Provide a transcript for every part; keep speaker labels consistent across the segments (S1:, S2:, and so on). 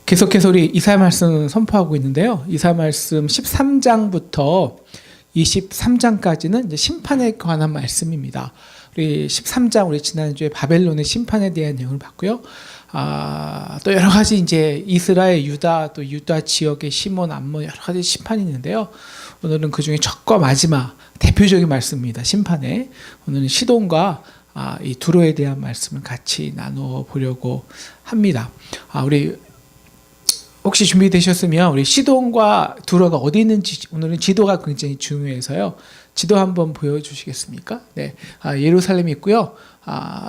S1: 계속해서 우리 이사야 말씀 선포하고 있는데요. 이사야 말씀 13장부터 23장까지는 이제 심판에 관한 말씀입니다. 우리 13장 우리 지난주에 바벨론의 심판에 대한 내용을 봤고요. 또 여러 가지 이제 이스라엘, 유다, 또 유다 지역의 시몬, 암몬 여러 가지 심판이 있는데요. 오늘은 그 중에 첫과 마지막 대표적인 말씀입니다. 심판에 오늘은 시돈과 이 두로에 대한 말씀을 같이 나누어 보려고 합니다. 우리 혹시 준비되셨으면 우리 시돈과 두로가 어디 있는지 오늘은 지도가 굉장히 중요해서요. 지도 한번 보여주시겠습니까? 네, 예루살렘이 있고요.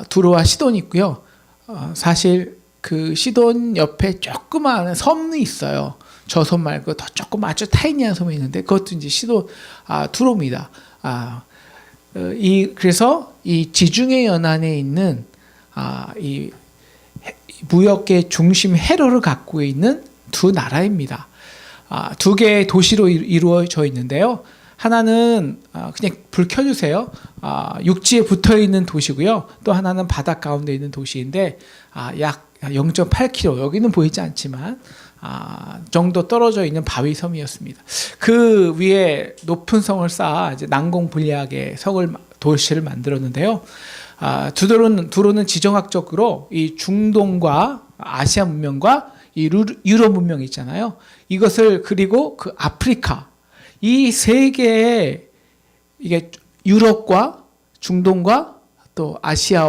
S1: 두로와 시돈이 있고요. 사실 그 시돈 옆에 조그마한 섬이 있어요. 저 섬 말고 더 조금 아주 타이니한 섬이 있는데 그것도 이제 시돈, 두로입니다. 그래서 이 지중해 연안에 있는 이 무역의 중심 회로를 갖고 있는 두 나라입니다. 두 개의 도시로 이루어져 있는데요. 하나는 그냥 불 켜주세요. 육지에 붙어 있는 도시고요. 또 하나는 바닷 가운데 있는 도시인데 약 0.8km 여기는 보이지 않지만 정도 떨어져 있는 바위 섬이었습니다. 그 위에 높은 성을 쌓아 이제 난공불락의 도시를 만들었는데요. 두로는 지정학적으로 이 중동과 아시아 문명과 이 유럽 문명이 있잖아요. 이것을 그리고 그 아프리카 이 세 개의 이게 유럽과 중동과 또 아시아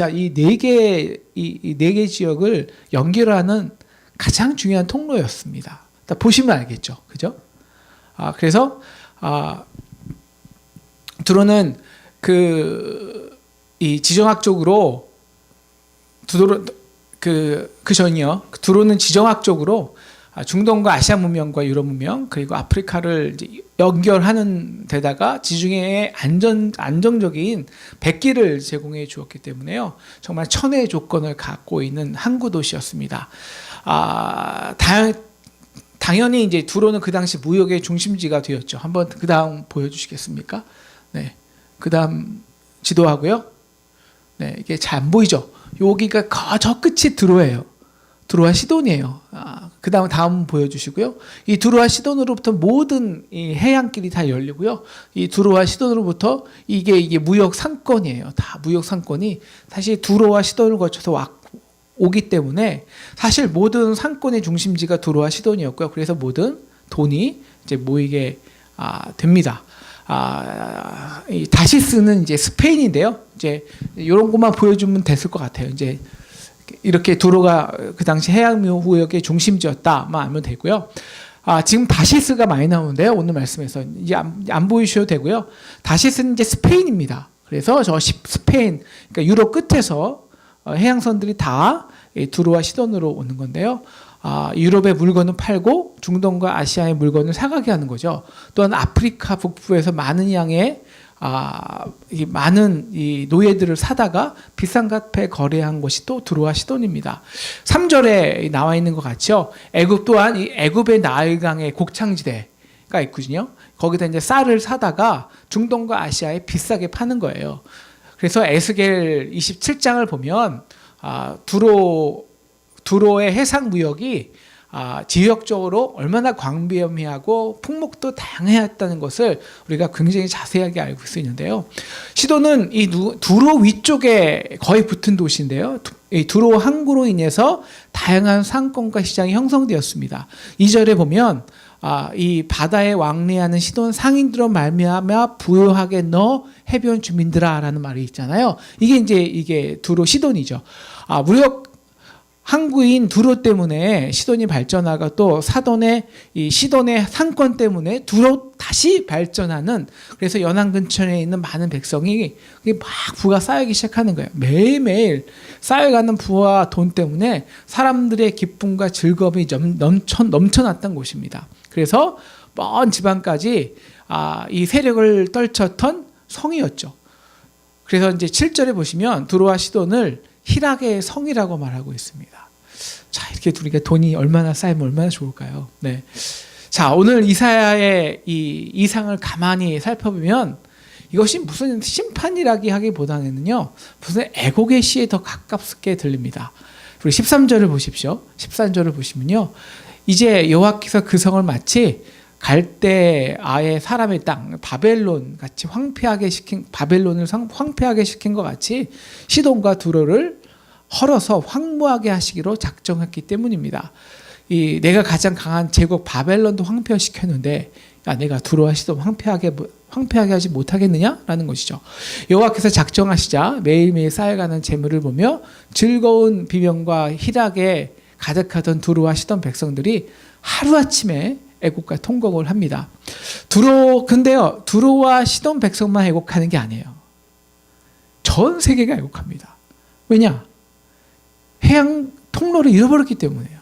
S1: 이 네 개 지역을 연결하는 가장 중요한 통로였습니다. 보시면 알겠죠, 그죠? 그래서 두로는 이 지정학적으로 두로는 지정학적으로 중동과 아시아 문명과 유럽 문명 그리고 아프리카를 이제 연결하는 데다가 지중해의 안정적인 백기를 제공해 주었기 때문에요. 정말 천혜의 조건을 갖고 있는 항구 도시였습니다. 당연히 이제 두로는 그 당시 무역의 중심지가 되었죠. 한번 그 다음 보여주시겠습니까? 네, 그 다음 지도하고요. 네, 이게 잘 안 보이죠? 여기가 저 끝이 두로예요. 두로와 시돈이에요. 그 다음 보여주시고요. 이 두로와 시돈으로부터 모든 이 해양길이 다 열리고요. 이 두로와 시돈으로부터 이게 무역 상권이에요. 다 무역 상권이 사실 두로와 시돈을 거쳐서 오기 때문에 사실 모든 상권의 중심지가 두로와 시돈이었고요. 그래서 모든 돈이 이제 모이게 됩니다. 이 다시스는 이제 스페인인데요. 이제 이런 것만 보여주면 됐을 것 같아요. 이제 이렇게 두로가 그 당시 해양 무역의 중심지였다만 알면 되고요. 지금 다시스가 많이 나오는데요. 오늘 말씀에서 이제 안 보이셔도 되고요. 다시스는 이제 스페인입니다. 그래서 저 스페인, 그러니까 유럽 끝에서 해양선들이 다 두로와 시돈으로 오는 건데요. 유럽의 물건을 팔고 중동과 아시아의 물건을 사가게 하는 거죠. 또한 아프리카 북부에서 많은 양의 많은 이 노예들을 사다가 비싼 값에 거래한 것이 또 두로와 시돈입니다. 3절에 나와 있는 것 같죠. 애굽 또한 이 애굽의 나일강의 곡창지대가 있거든요. 거기다 이제 쌀을 사다가 중동과 아시아에 비싸게 파는 거예요. 그래서 에스겔 27장을 보면 두로의 해상 무역이 지역적으로 얼마나 광범위하고 품목도 다양했다는 것을 우리가 굉장히 자세하게 알고 있는데요. 시돈은 이 두로 위쪽에 거의 붙은 도시인데요. 이 두로 항구로 인해서 다양한 상권과 시장이 형성되었습니다. 2절에 보면 이 바다에 왕래하는 시돈 상인들로 말미암아 부유하게 너 해변 주민들아라는 말이 있잖아요. 이게 두로 시돈이죠. 무역 항구인 두로 때문에 시돈이 발전하고 또 이 시돈의 상권 때문에 두로 다시 발전하는, 그래서 연안 근처에 있는 많은 백성이 막 부가 쌓이기 시작하는 거예요. 매일매일 쌓여가는 부와 돈 때문에 사람들의 기쁨과 즐거움이 넘쳐났던 곳입니다. 그래서 먼 지방까지 이 세력을 떨쳤던 성이었죠. 그래서 이제 7절에 보시면 두로와 시돈을 희락의 성이라고 말하고 있습니다. 자, 이렇게 우리가 돈이 얼마나 쌓이면 얼마나 좋을까요? 네. 자, 오늘 이사야의 이 이상을 가만히 살펴보면 이것이 무슨 심판이라기 하기보다는요, 무슨 애곡의 시에 더 가깝게 들립니다. 우리 13절을 보십시오. 13절을 보시면요. 이제 여호와께서 그 성을 마치 갈대아의 사람의 땅 바벨론 같이 바벨론을 황폐하게 시킨 것 같이 시돈과 두로를 헐어서 황무하게 하시기로 작정했기 때문입니다. 내가 가장 강한 제국 바벨론도 황폐시켰는데 내가 두로와 시돈 황폐하게 하지 못하겠느냐라는 것이죠. 여호와께서 작정하시자 매일매일 쌓여가는 재물을 보며 즐거운 비명과 희락에 가득하던 두로와 시돈 백성들이 하루아침에 애곡과 통곡을 합니다. 근데요, 두로와 시돈 백성만 애곡하는 게 아니에요. 전 세계가 애곡합니다. 왜냐? 해양 통로를 잃어버렸기 때문에요.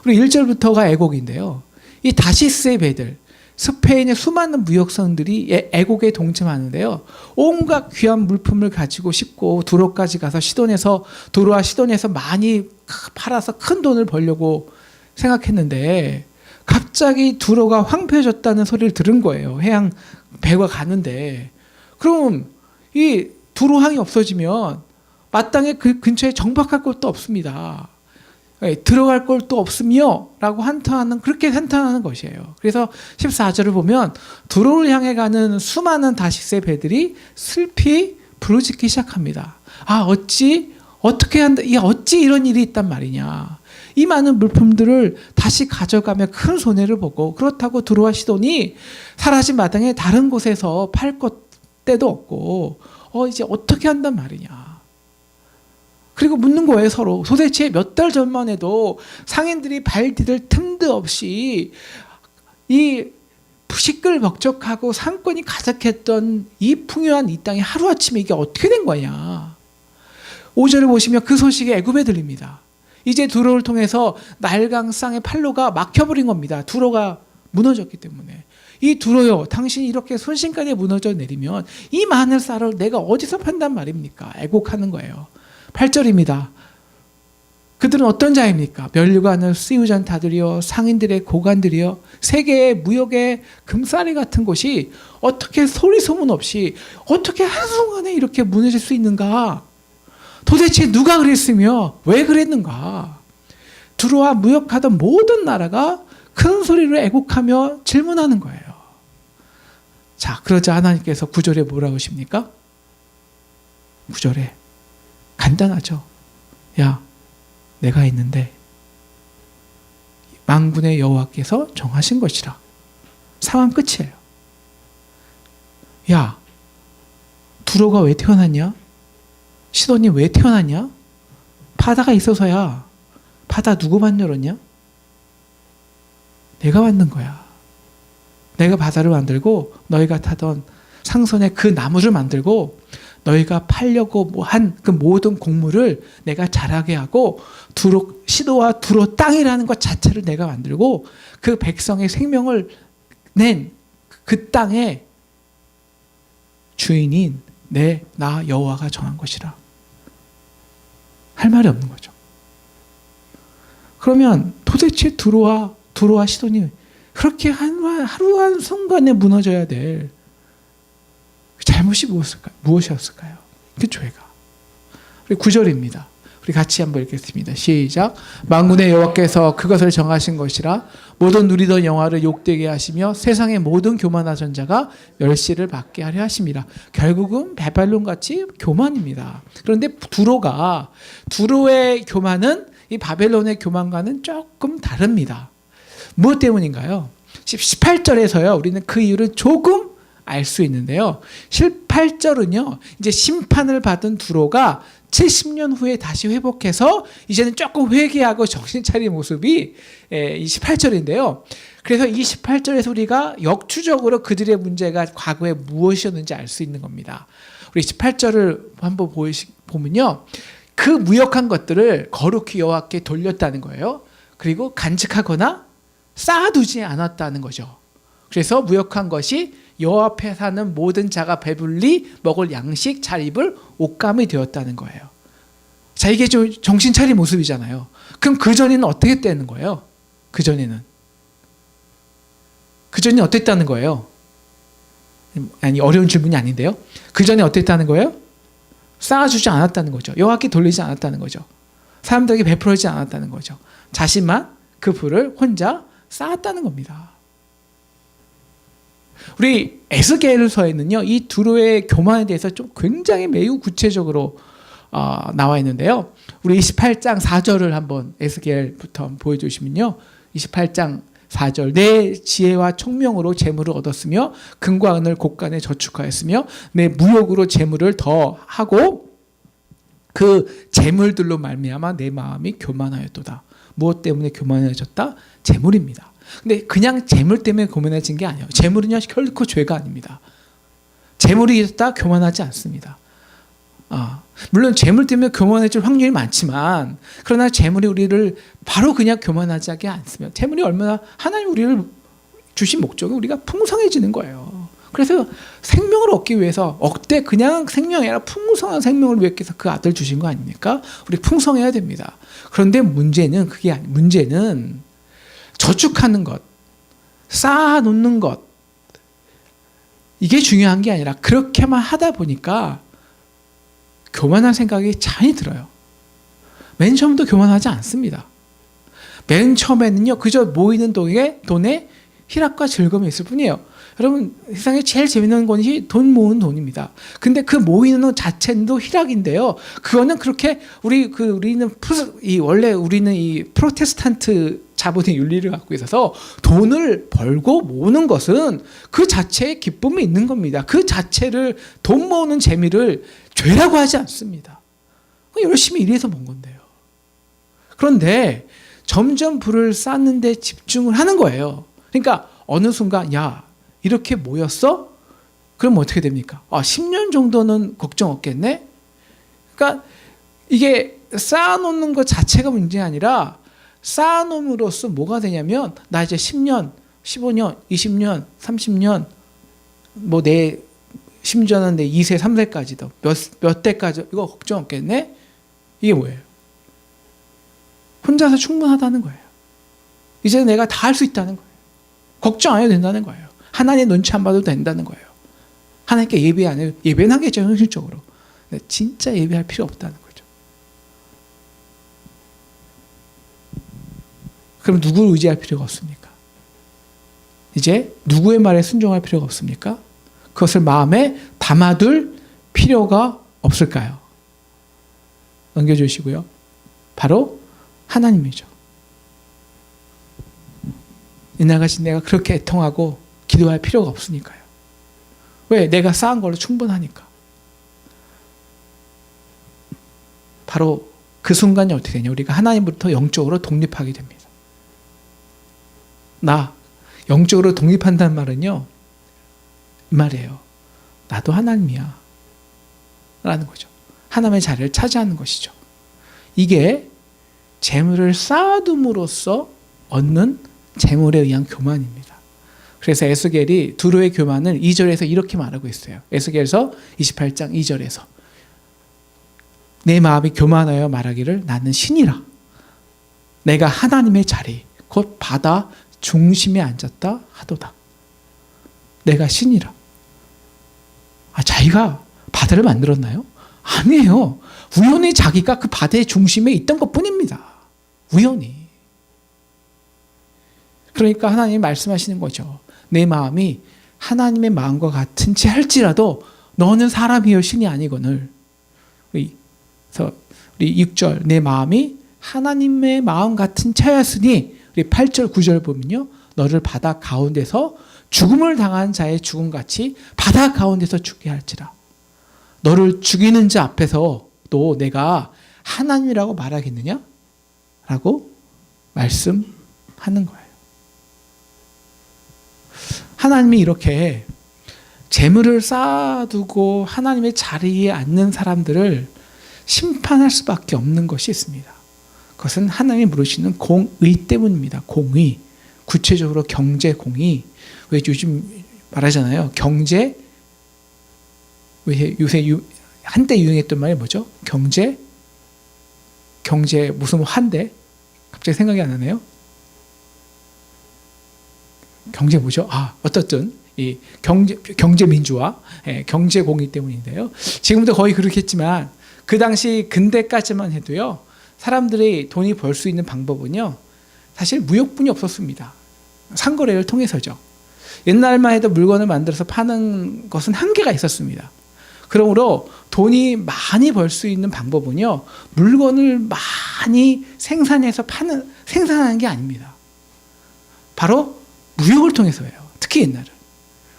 S1: 우리 1절부터가 애곡인데요. 이 다시스의 배들, 스페인의 수많은 무역선들이 애곡에 동참하는데요. 온갖 귀한 물품을 가지고 싣고 두로까지 가서 두로와 시돈에서 많이 팔아서 큰 돈을 벌려고 생각했는데 갑자기 두로가 황폐해졌다는 소리를 들은 거예요. 해양 배가 가는데. 그럼 이 두로항이 없어지면 마땅히 그 근처에 정박할 곳도 없습니다. 들어갈 곳도 없으며 라고 그렇게 한탄하는 것이에요. 그래서 14절을 보면 두로를 향해 가는 수많은 다시스의 배들이 슬피 부르짖기 시작합니다. 어찌 이런 일이 있단 말이냐. 이 많은 물품들을 다시 가져가며 큰 손해를 보고, 그렇다고 두로와 시돈이 사라진 마당에 다른 곳에서 팔 데도 없고 이제 어떻게 한단 말이냐. 그리고 묻는 거예요, 서로. 도대체 몇 달 전만 해도 상인들이 발 디딜 틈도 없이 이 시끌벅적하고 상권이 가득했던 이 풍요한 이 땅이 하루아침에 이게 어떻게 된 거냐. 5절을 보시면 그 소식이 애굽에 들립니다. 이제 두로를 통해서 나일강쌍의 팔로가 막혀버린 겁니다. 두로가 무너졌기 때문에. 이 두로요, 당신이 이렇게 순식간에 무너져 내리면 이 많은 쌀을 내가 어디서 판단 말입니까? 애곡하는 거예요. 8절입니다. 그들은 어떤 자입니까? 면류관을 씌우잔 다들이여 상인들의 고관들이여 세계의 무역의 금싸리 같은 곳이 어떻게 소리 소문 없이 어떻게 한순간에 이렇게 무너질 수 있는가? 도대체 누가 그랬으며 왜 그랬는가? 두로와 무역하던 모든 나라가 큰 소리로 애곡하며 질문하는 거예요. 자, 그러자 하나님께서 9절에 뭐라고 하십니까? 9절에 간단하죠. 야, 내가 있는데 만군의 여호와께서 정하신 것이라. 상황 끝이에요. 야, 두로가 왜 태어났냐? 시돈이 왜 태어났냐? 바다가 있어서야. 바다 누구 만들었냐? 내가 만든 거야. 내가 바다를 만들고 너희가 타던 상선의 그 나무를 만들고 너희가 팔려고 한 그 모든 곡물을 내가 자라게 하고 시도와 두로 땅이라는 것 자체를 내가 만들고 그 백성의 생명을 낸 그 땅의 주인인 나 여호와가 정한 것이라. 할 말이 없는 거죠. 그러면 도대체 두로와 시돈이 그렇게 하루 한순간에 무너져야 될 잘못이 무엇이었을까요? 그 죄가. 우리 9절입니다. 우리 같이 한번 읽겠습니다. 시작. 만군의 여호와께서 그것을 정하신 것이라 모든 누리던 영화를 욕되게 하시며 세상의 모든 교만하던 자가 멸시를 받게 하려 하심이라. 결국은 바벨론같이 교만입니다. 그런데 두로의 교만은 이 바벨론의 교만과는 조금 다릅니다. 무엇 때문인가요? 18절에서요. 우리는 그 이유를 조금 알 수 있는데요. 18절은요. 이제 심판을 받은 두로가 70년 후에 다시 회복해서 이제는 조금 회개하고 정신 차린 모습이 이 18절인데요. 그래서 이 18절에서 우리가 역추적으로 그들의 문제가 과거에 무엇이었는지 알 수 있는 겁니다. 우리 18절을 한번 보면요. 그 무역한 것들을 거룩히 여호와께 돌렸다는 거예요. 그리고 간직하거나 쌓아두지 않았다는 거죠. 그래서 무역한 것이 여호와 앞에 사는 모든 자가 배불리 먹을 양식, 잘 입을 옷감이 되었다는 거예요. 자, 이게 좀 정신 차린 모습이잖아요. 그럼 그전에는 어떻게 되는 거예요? 그전에는 어땠다는 거예요? 아니, 어려운 질문이 아닌데요. 그전에 어땠다는 거예요? 쌓아주지 않았다는 거죠. 여호와께 돌리지 않았다는 거죠. 사람들에게 베풀어지지 않았다는 거죠. 자신만 그 부를 혼자 쌓았다는 겁니다. 우리 에스겔서에는요, 이 두로의 교만에 대해서 좀 굉장히 매우 구체적으로 나와 있는데요. 우리 28장 4절을 한번 에스겔부터 보여주시면요. 28장 4절, 내 지혜와 총명으로 재물을 얻었으며 금과 은을 곳간에 저축하였으며 내 무역으로 재물을 더하고 그 재물들로 말미암아 내 마음이 교만하였도다. 무엇 때문에 교만해졌다? 재물입니다. 근데 그냥 재물 때문에 교만해진 게 아니에요. 재물은요 결코 죄가 아닙니다. 재물이 있다 교만하지 않습니다. 물론 재물 때문에 교만해질 확률이 많지만, 그러나 재물이 우리를 바로 그냥 교만하지 하게 않습니다. 재물이 얼마나, 하나님 우리를 주신 목적이 우리가 풍성해지는 거예요. 그래서 생명을 얻기 위해서 억대 그냥 생명이 아니라 풍성한 생명을 위해서 그 아들 주신 거 아닙니까? 우리 풍성해야 됩니다. 그런데 문제는 그게 아니에요. 문제는 저축하는 것, 쌓아놓는 것, 이게 중요한 게 아니라 그렇게만 하다 보니까 교만한 생각이 많이 들어요. 맨 처음부터 교만하지 않습니다. 맨 처음에는요, 그저 모이는 돈에 희락과 즐거움이 있을 뿐이에요. 여러분, 세상에 제일 재밌는 것이 돈 모으는 돈입니다. 근데 그 모이는 돈 자체도 희락인데요. 그거는 그렇게 원래 우리는 이 프로테스탄트 자본의 윤리를 갖고 있어서 돈을 벌고 모으는 것은 그 자체에 기쁨이 있는 겁니다. 그 자체를, 돈 모으는 재미를 죄라고 하지 않습니다. 열심히 일해서 본 건데요. 그런데 점점 부를 쌓는 데 집중을 하는 거예요. 그러니까 어느 순간, 야, 이렇게 모였어? 그럼 어떻게 됩니까? 10년 정도는 걱정 없겠네? 그러니까 이게 쌓아놓는 것 자체가 문제가 아니라 쌓아놓음으로써 뭐가 되냐면, 나 이제 10년, 15년, 20년, 30년, 심지어는 내 2세, 3세까지도 몇 대까지 이거 걱정 없겠네? 이게 뭐예요? 혼자서 충분하다는 거예요. 이제 내가 다 할 수 있다는 거예요. 걱정 안 해도 된다는 거예요. 하나님 눈치 안 봐도 된다는 거예요. 하나님께 예배는 하겠죠, 현실적으로. 진짜 예배할 필요 없다는 거죠. 그럼 누구를 의지할 필요가 없습니까? 이제 누구의 말에 순종할 필요가 없습니까? 그것을 마음에 담아둘 필요가 없을까요? 넘겨주시고요. 바로 하나님이죠. 이날같이 내가 그렇게 애통하고 기도할 필요가 없으니까요. 왜? 내가 쌓은 걸로 충분하니까. 바로 그 순간이 어떻게 되냐? 우리가 하나님부터 영적으로 독립하게 됩니다. 영적으로 독립한다는 말은요, 이 말이에요. 나도 하나님이야 라는 거죠. 하나님의 자리를 차지하는 것이죠. 이게 재물을 쌓아둠으로써 얻는 재물에 의한 교만입니다. 그래서 에스겔이 두로의 교만을 2절에서 이렇게 말하고 있어요. 에스겔서 28장 2절에서 내 마음이 교만하여 말하기를 나는 신이라. 내가 하나님의 자리 곧 바다 중심에 앉았다 하도다. 내가 신이라. 자기가 바다를 만들었나요? 아니에요. 우연히 자기가 그 바다의 중심에 있던 것뿐입니다. 우연히. 그러니까 하나님이 말씀하시는 거죠. 내 마음이 하나님의 마음과 같은 채 할지라도 너는 사람이여 신이 아니거늘. 그래서 우리 6절 내 마음이 하나님의 마음 같은 채였으니, 우리 8절 9절 보면요, 너를 바다 가운데서 죽음을 당한 자의 죽음같이 바다 가운데서 죽게 할지라. 너를 죽이는 자 앞에서 또 내가 하나님이라고 말하겠느냐? 라고 말씀하는 거예요. 하나님이 이렇게 재물을 쌓아두고 하나님의 자리에 앉는 사람들을 심판할 수밖에 없는 것이 있습니다. 그것은 하나님이 물으시는 공의 때문입니다. 공의. 구체적으로 경제 공의. 왜 요즘 말하잖아요. 경제. 왜 요새 한때 유행했던 말이 뭐죠? 경제 무슨 한데? 갑자기 생각이 안 나네요. 경제 뭐죠? 어떻든 이 경제 민주화, 경제 공의 때문인데요. 지금도 거의 그렇겠지만 그 당시 근대까지만 해도요, 사람들이 돈이 벌 수 있는 방법은요, 사실 무역뿐이 없었습니다. 상거래를 통해서죠. 옛날만 해도 물건을 만들어서 파는 것은 한계가 있었습니다. 그러므로 돈이 많이 벌 수 있는 방법은요, 물건을 많이 생산하는 게 아닙니다. 바로 무역을 통해서예요. 특히 옛날은.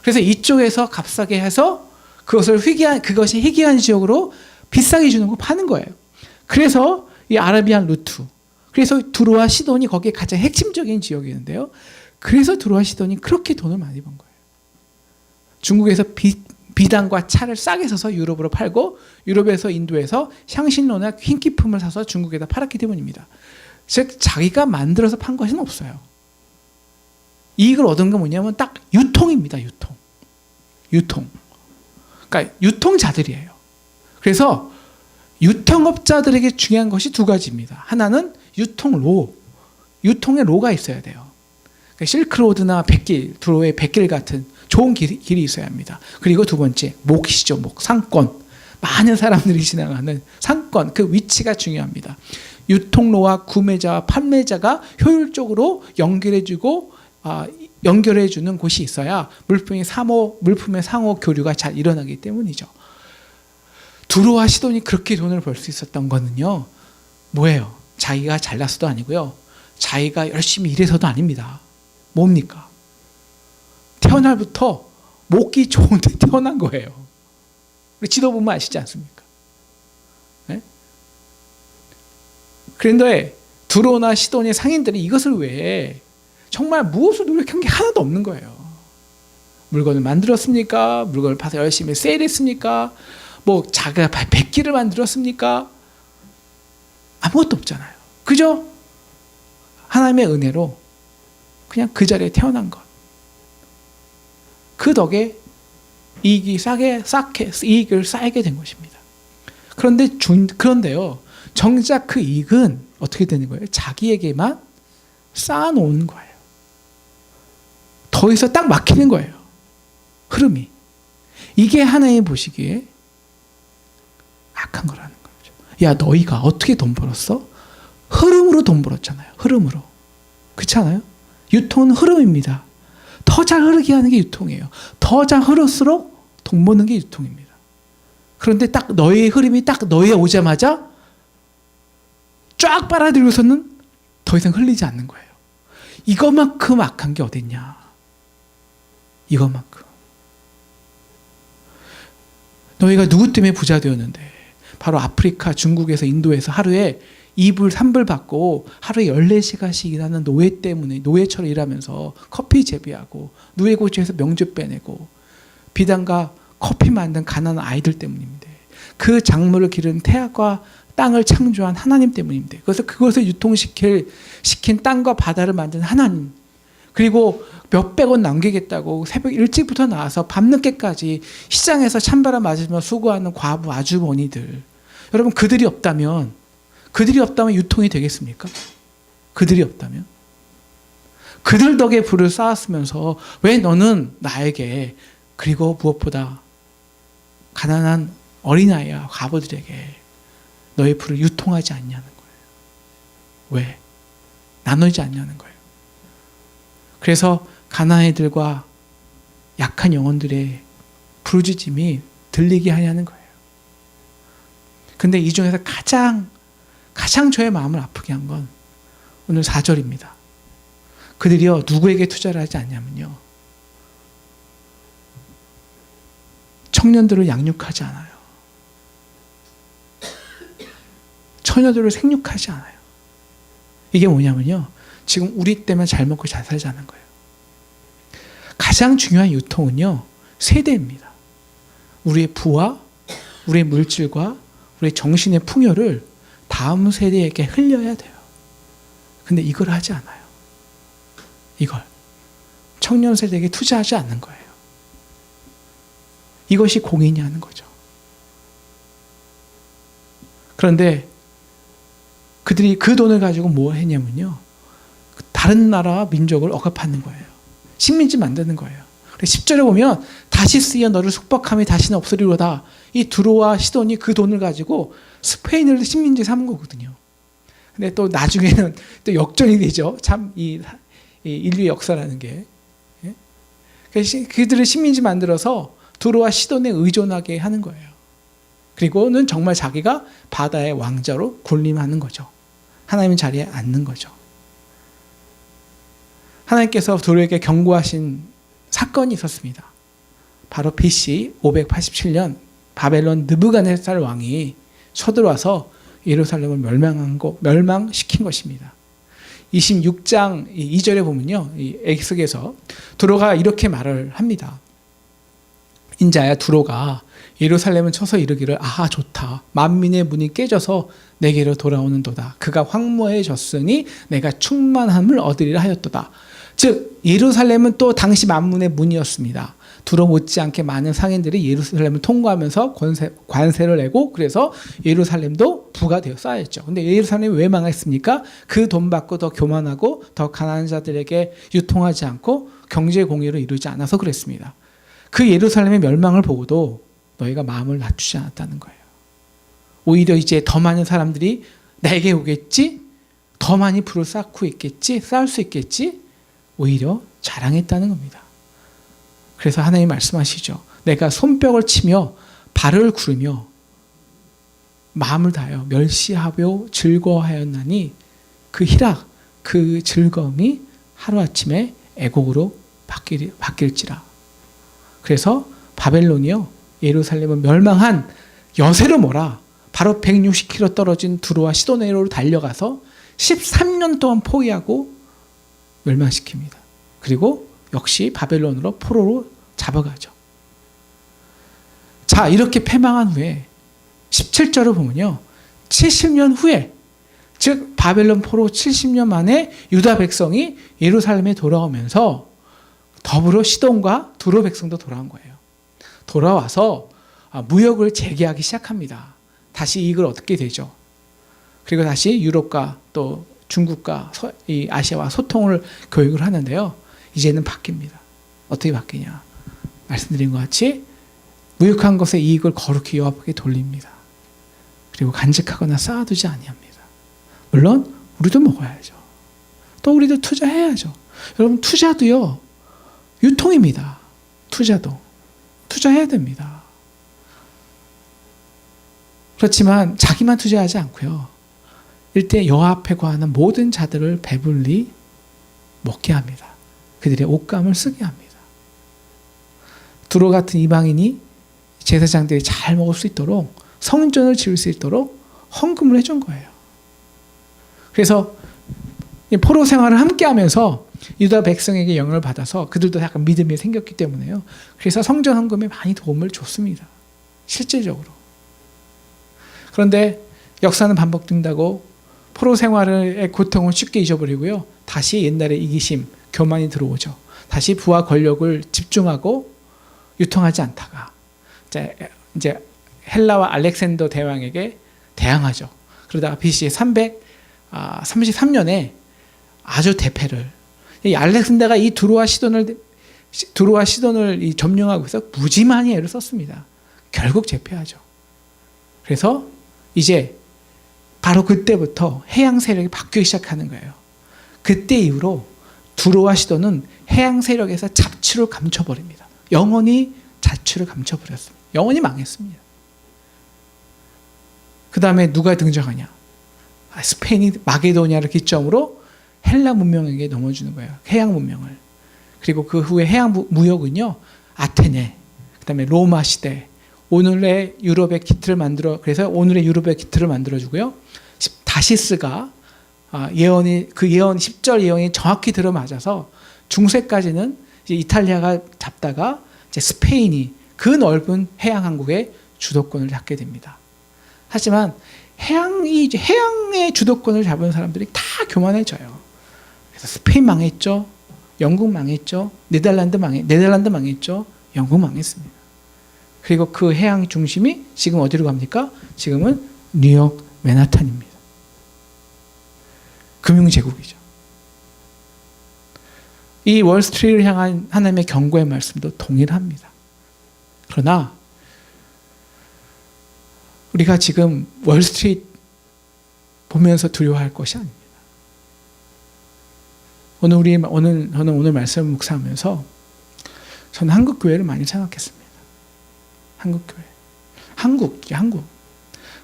S1: 그래서 이쪽에서 값싸게 해서 그것이 희귀한 지역으로 비싸게 주는 거 파는 거예요. 그래서 이 아라비안 루트, 그래서 두로와 시돈이 거기에 가장 핵심적인 지역이었는데요. 그래서 두로와 시돈이 그렇게 돈을 많이 번 거예요. 중국에서 비단과 차를 싸게 사서 유럽으로 팔고, 유럽에서 인도에서 향신료나 흰기품을 사서 중국에다 팔았기 때문입니다. 즉 자기가 만들어서 판 것은 없어요. 이익을 얻은 건 뭐냐면 딱 유통입니다. 유통. 그러니까 유통자들이에요. 그래서 유통업자들에게 중요한 것이 두 가지입니다. 하나는 유통의 로가 있어야 돼요. 그러니까 실크로드나 두로의 백길 같은 좋은 길이 있어야 합니다. 그리고 두 번째, 목이시죠. 상권. 많은 사람들이 지나가는 상권, 그 위치가 중요합니다. 유통로와 구매자와 판매자가 효율적으로 연결해주는 곳이 있어야 물품의 상호 교류가 잘 일어나기 때문이죠. 두로와 시돈이 그렇게 돈을 벌 수 있었던 거는요, 뭐예요? 자기가 잘났어도 아니고요, 자기가 열심히 일해서도 아닙니다. 뭡니까? 태어날부터 목이 좋은데 태어난 거예요. 지도 보면 아시지 않습니까? 네? 그런데 두로나 시돈의 상인들이 이것을 왜 정말 무엇을 노력한 게 하나도 없는 거예요. 물건을 만들었습니까? 물건을 파서 열심히 세일했습니까? 자기가 백기를 만들었습니까? 아무것도 없잖아요. 그죠? 하나님의 은혜로 그냥 그 자리에 태어난 것. 그 덕에 이익을 쌓게 된 것입니다. 그런데요, 정작 그 이익은 어떻게 되는 거예요? 자기에게만 쌓아놓은 거예요. 더해서 딱 막히는 거예요. 흐름이. 이게 하나님 보시기에 악한 거라는 거죠. 야, 너희가 어떻게 돈 벌었어? 흐름으로 돈 벌었잖아요. 흐름으로. 그렇지 않아요? 유통은 흐름입니다. 더 잘 흐르게 하는 게 유통이에요. 더 잘 흐를수록 돈 버는 게 유통입니다. 그런데 딱 너의 흐름이 딱 너에 오자마자 쫙 빨아들여서는 더 이상 흘리지 않는 거예요. 이것만큼 악한 게 어딨냐. 이것만큼. 너희가 누구 때문에 부자 되었는데, 바로 아프리카, 중국에서, 인도에서 하루에 2불, 3불 받고 하루에 14시간씩 일하는 노예 때문에, 노예처럼 일하면서 커피 재배하고 누에고지에서 명주 빼내고 비단과 커피 만든 가난한 아이들 때문입니다. 그 작물을 기른 태양과 땅을 창조한 하나님 때문입니다. 그래서 그것을 유통시킨 땅과 바다를 만든 하나님, 그리고 몇백 원 남기겠다고 새벽 일찍부터 나와서 밤늦게까지 시장에서 찬바람 맞으며 수고하는 과부 아주머니들, 여러분 그들이 없다면 유통이 되겠습니까? 그들이 없다면? 그들 덕에 부를 쌓았으면서 왜 너는 나에게, 그리고 무엇보다 가난한 어린아이와 과부들에게 너의 부를 유통하지 않냐는 거예요. 왜? 나누지 않냐는 거예요. 그래서 가난아이들과 약한 영혼들의 부르짖음이 들리게 하냐는 거예요. 근데 이 중에서 가장 저의 마음을 아프게 한 건 오늘 4절입니다. 그들이요, 누구에게 투자를 하지 않냐면요, 청년들을 양육하지 않아요. 처녀들을 생육하지 않아요. 이게 뭐냐면요, 지금 우리 때문에 잘 먹고 잘 살자는 거예요. 가장 중요한 유통은요, 세대입니다. 우리의 부와 우리의 물질과 우리의 정신의 풍요를 다음 세대에게 흘려야 돼요. 근데 이걸 하지 않아요. 이걸 청년 세대에게 투자하지 않는 거예요. 이것이 공인이 하는 거죠. 그런데 그들이 그 돈을 가지고 뭐 했냐면요, 다른 나라와 민족을 억압하는 거예요. 식민지 만드는 거예요. 10절에 보면 다시 쓰여 너를 숙박함이 다시는 없으리로다. 이 두로와 시돈이 그 돈을 가지고 스페인을 식민지 삼은 거거든요. 근데 또 나중에는 또 역전이 되죠. 참 이 인류의 역사라는 게. 예? 그래서 그들을 식민지 만들어서 두로와 시돈에 의존하게 하는 거예요. 그리고는 정말 자기가 바다의 왕자로 군림하는 거죠. 하나님의 자리에 앉는 거죠. 하나님께서 두로에게 경고하신 사건이 있었습니다. 바로 BC 587년 바벨론 느부갓네살 왕이 쳐들어와서 예루살렘을 멸망시킨 것입니다. 26장 2절에 보면요, 이 엑스에서 두로가 이렇게 말을 합니다. 인자야 두로가 예루살렘을 쳐서 이르기를 아하 좋다 만민의 문이 깨져서 내게로 돌아오는도다. 그가 황무해졌으니 내가 충만함을 얻으리라 하였도다. 즉 예루살렘은 또 당시 만문의 문이었습니다. 두로 못지않게 많은 상인들이 예루살렘을 통과하면서 관세를 내고 그래서 예루살렘도 부가 되어 쌓였죠. 근데 예루살렘이 왜 망했습니까? 그 돈 받고 더 교만하고 더 가난한 자들에게 유통하지 않고 경제 공의를 이루지 않아서 그랬습니다. 그 예루살렘의 멸망을 보고도 너희가 마음을 낮추지 않았다는 거예요. 오히려 이제 더 많은 사람들이 내게 오겠지? 더 많이 부를 쌓고 있겠지? 쌓을 수 있겠지? 오히려 자랑했다는 겁니다. 그래서 하나님 말씀하시죠. 내가 손뼉을 치며 발을 구르며 마음을 다하여 멸시하며 즐거워하였나니 그 희락, 그 즐거움이 하루아침에 애곡으로 바뀔지라. 그래서 바벨론이요 예루살렘은 멸망한 여세로 몰아 바로 160km 떨어진 두로와 시도네로 달려가서 13년 동안 포위하고 멸망시킵니다. 그리고 역시 바벨론으로 포로로 잡아가죠. 자, 이렇게 패망한 후에 17절을 보면요 70년 후에, 즉 바벨론 포로 70년 만에 유다 백성이 예루살렘에 돌아오면서 더불어 시돈과 두로 백성도 돌아온 거예요. 돌아와서 무역을 재개하기 시작합니다. 다시 이익을 얻게 되죠. 그리고 다시 유럽과 또 중국과 이 아시아와 소통을 교육을 하는데요. 이제는 바뀝니다. 어떻게 바뀌냐? 말씀드린 것 같이 무역한 것의 이익을 거룩히 여호와께 돌립니다. 그리고 간직하거나 쌓아두지 아니합니다. 물론 우리도 먹어야죠. 또 우리도 투자해야죠. 여러분 투자도요. 유통입니다. 투자도. 투자해야 됩니다. 그렇지만 자기만 투자하지 않고요. 일대 여호와 앞에 거하는 모든 자들을 배불리 먹게 합니다. 그들의 옷감을 쓰게 합니다. 두로 같은 이방인이 제사장들이 잘 먹을 수 있도록 성전을 지을 수 있도록 헌금을 해준 거예요. 그래서 포로 생활을 함께 하면서 유다 백성에게 영향을 받아서 그들도 약간 믿음이 생겼기 때문에요. 그래서 성전 헌금에 많이 도움을 줬습니다. 실질적으로. 그런데 역사는 반복된다고 포로 생활의 고통을 쉽게 잊어버리고요. 다시 옛날의 이기심, 교만이 들어오죠. 다시 부와 권력을 집중하고 유통하지 않다가 이제 헬라와 알렉산더 대왕에게 대항하죠. 그러다가 BC 333년에 아주 대패를, 이 알렉산더가 이 두로와 시돈을 점령하고 있어 무지만이 애를 썼습니다. 결국 제패하죠. 그래서 이제 바로 그때부터 해양 세력이 바뀌기 시작하는 거예요. 그때 이후로 두로와 시돈은 해양 세력에서 자취를 감춰버립니다. 영원히 자취를 감춰버렸습니다. 영원히 망했습니다. 그 다음에 누가 등장하냐? 스페인이 마게도니아를 기점으로 헬라 문명에게 넘어주는 거예요. 해양 문명을. 그리고 그 후에 해양 무역은요, 아테네, 그 다음에 로마 시대, 오늘의 유럽의 기틀을 그래서 오늘의 유럽의 기틀을 만들어주고요. 다시스가 그 예언 10절 예언이 정확히 들어맞아서 중세까지는 이제 이탈리아가 잡다가 이제 스페인이 그 넓은 해양 항국의 주도권을 잡게 됩니다. 하지만 해양의 주도권을 잡은 사람들이 다 교만해져요. 그래서 스페인 망했죠. 영국 망했죠. 네덜란드 망했죠. 영국 망했습니다. 그리고 그 해양 중심이 지금 어디로 갑니까? 지금은 뉴욕 맨하탄입니다. 금융제국이죠. 이 월스트리트를 향한 하나님의 경고의 말씀도 동일합니다. 그러나 우리가 지금 월스트리트 보면서 두려워할 것이 아닙니다. 저는 오늘 말씀을 묵상하면서 저는 한국 교회를 많이 생각했습니다. 한국 교회,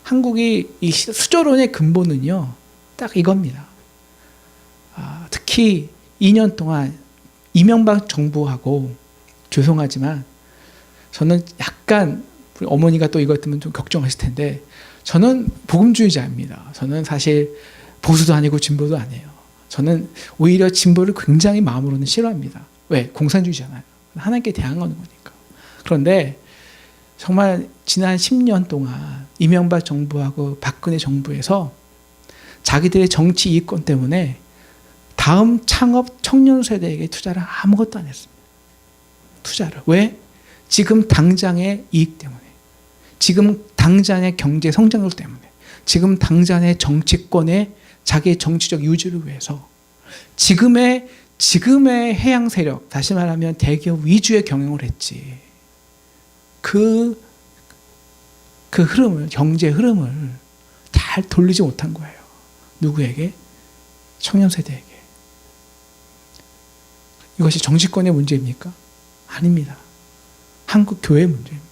S1: 한국이 이 수조론의 근본은요, 딱 이겁니다. 특히 2년 동안 이명박 정부하고, 죄송하지만 저는 약간 우리 어머니가 또 이것 때문에 좀 걱정하실 텐데, 저는 복음주의자입니다. 저는 사실 보수도 아니고 진보도 아니에요. 저는 오히려 진보를 굉장히 마음으로는 싫어합니다. 왜? 공산주의잖아요. 하나님께 대항하는 거니까. 그런데 정말 지난 10년 동안 이명박 정부하고 박근혜 정부에서 자기들의 정치 이익권 때문에 다음 창업 청년 세대에게 투자를 아무것도 안 했습니다. 투자를. 왜? 지금 당장의 이익 때문에. 지금 당장의 경제 성장률 때문에. 지금 당장의 정치권의 자기의 정치적 유지를 위해서 지금의 해양 세력, 다시 말하면 대기업 위주의 경영을 했지. 그 흐름을, 경제 흐름을 잘 돌리지 못한 거예요. 누구에게? 청년 세대에게. 이것이 정치권의 문제입니까? 아닙니다. 한국 교회의 문제입니다.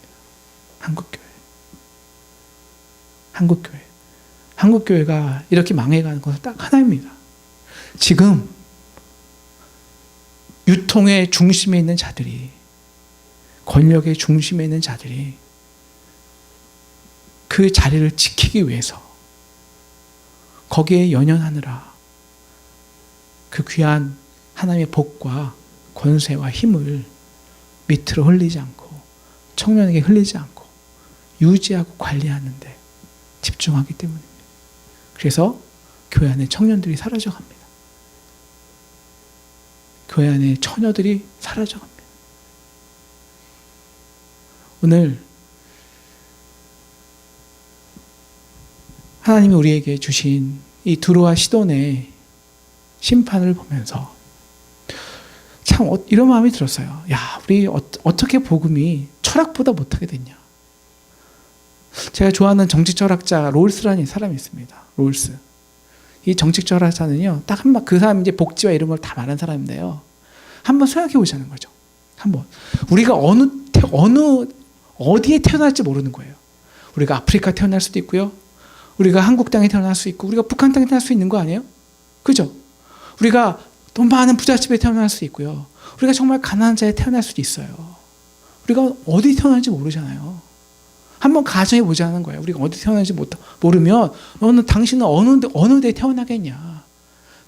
S1: 한국 교회가 이렇게 망해가는 것은 딱 하나입니다. 지금 유통의 중심에 있는 자들이, 권력의 중심에 있는 자들이 그 자리를 지키기 위해서 거기에 연연하느라 그 귀한 하나님의 복과 권세와 힘을 밑으로 흘리지 않고, 청년에게 흘리지 않고 유지하고 관리하는 데 집중하기 때문입니다. 그래서 교회 안에 청년들이 사라져갑니다. 교회 안에 처녀들이 사라져갑니다. 오늘 하나님이 우리에게 주신 이 두로와 시돈의 심판을 보면서 참 이런 마음이 들었어요. 야, 우리 어떻게 복음이 철학보다 못하게 됐냐. 제가 좋아하는 정치 철학자 롤스라는 사람이 있습니다. 롤스. 이 정치 철학자는요, 딱 한번 그 사람 이제 복지와 이런 걸 다 말한 사람인데요. 한번 생각해 보자는 거죠. 한번 우리가 어디에 태어날지 모르는 거예요. 우리가 아프리카 태어날 수도 있고요. 우리가 한국 땅에 태어날 수 있고, 우리가 북한 땅에 태어날 수 있는 거 아니에요? 그죠? 우리가 돈 많은 부잣집에 태어날 수 있고요. 우리가 정말 가난한 자에 태어날 수도 있어요. 우리가 어디 태어날지 모르잖아요. 한번 가정해 보자는 거예요. 우리가 어디 태어날지 모르면 당신은 어느 데 태어나겠냐.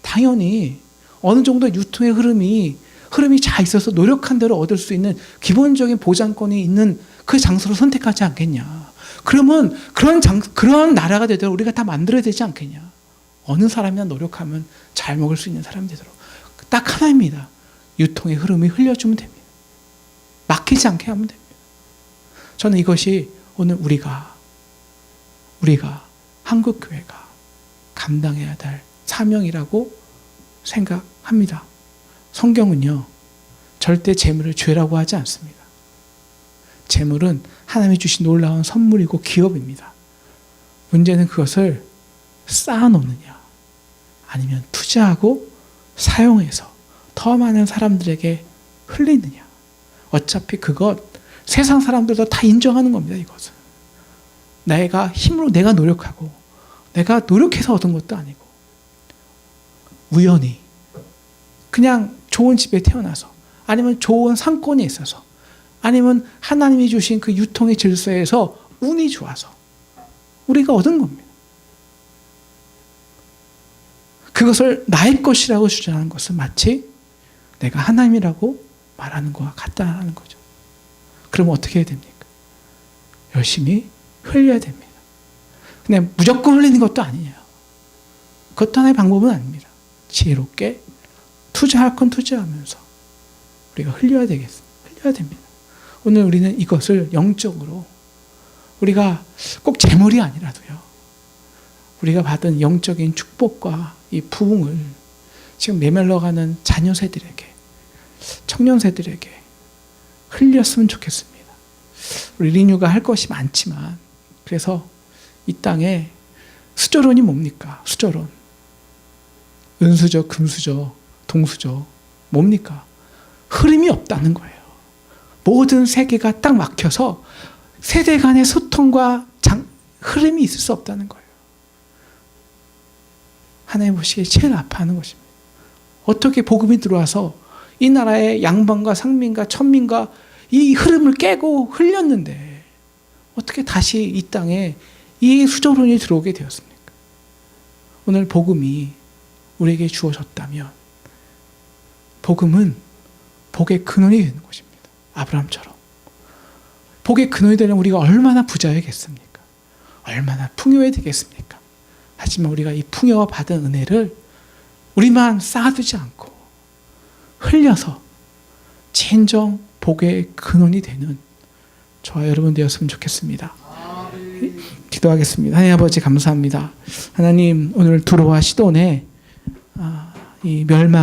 S1: 당연히 어느 정도 유통의 흐름이 잘 있어서 노력한 대로 얻을 수 있는 기본적인 보장권이 있는 그 장소를 선택하지 않겠냐. 그러면 그런 나라가 되도록 우리가 다 만들어야 되지 않겠냐. 어느 사람이나 노력하면 잘 먹을 수 있는 사람이 되도록. 딱 하나입니다. 유통의 흐름이 흘려주면 됩니다. 막히지 않게 하면 됩니다. 저는 이것이 오늘 우리가 한국교회가 감당해야 될 사명이라고 생각합니다. 성경은요, 절대 재물을 죄라고 하지 않습니다. 재물은 하나님이 주신 놀라운 선물이고 기업입니다. 문제는 그것을 쌓아놓느냐, 아니면 투자하고 사용해서 더 많은 사람들에게 흘리느냐. 어차피 그것 세상 사람들도 다 인정하는 겁니다. 이것은 내가 힘으로 내가 노력하고 내가 노력해서 얻은 것도 아니고, 우연히 그냥 좋은 집에 태어나서, 아니면 좋은 상권에 있어서, 아니면 하나님이 주신 그 유통의 질서에서 운이 좋아서 우리가 얻은 겁니다. 그것을 나의 것이라고 주장하는 것은 마치 내가 하나님이라고 말하는 것과 같다는 거죠. 그러면 어떻게 해야 됩니까? 열심히 흘려야 됩니다. 근데 무조건 흘리는 것도 아니에요. 그것도 하나의 방법은 아닙니다. 지혜롭게 투자할 건 투자하면서 우리가 흘려야 되겠습니다. 흘려야 됩니다. 오늘 우리는 이것을 영적으로, 우리가 꼭 재물이 아니라도요, 우리가 받은 영적인 축복과 이 부흥을 지금 메말라가는 자녀 세들에게, 청년 세들에게 흘렸으면 좋겠습니다. 우리 리뉴가 할 것이 많지만, 그래서 이 땅에 수저론이 뭡니까? 수저론. 은수저, 금수저, 동수저 뭡니까? 흐름이 없다는 거예요. 모든 세계가 딱 막혀서 세대 간의 소통과 흐름이 있을 수 없다는 거예요. 하나님 보시기에 제일 아파하는 것입니다. 어떻게 복음이 들어와서 이 나라의 양반과 상민과 천민과 이 흐름을 깨고 흘렸는데 어떻게 다시 이 땅에 이 수저론이 들어오게 되었습니까? 오늘 복음이 우리에게 주어졌다면 복음은 복의 근원이 되는 것입니다. 아브라함처럼. 복의 근원이 되려면 우리가 얼마나 부자여야겠습니까? 얼마나 풍요해야 되겠습니까? 하지만 우리가 이 풍요와 받은 은혜를 우리만 쌓아두지 않고 흘려서 진정 복의 근원이 되는 저와 여러분 되었으면 좋겠습니다. 기도하겠습니다. 하나님 아버지 감사합니다. 하나님 오늘 두로와 시돈의 이 멸망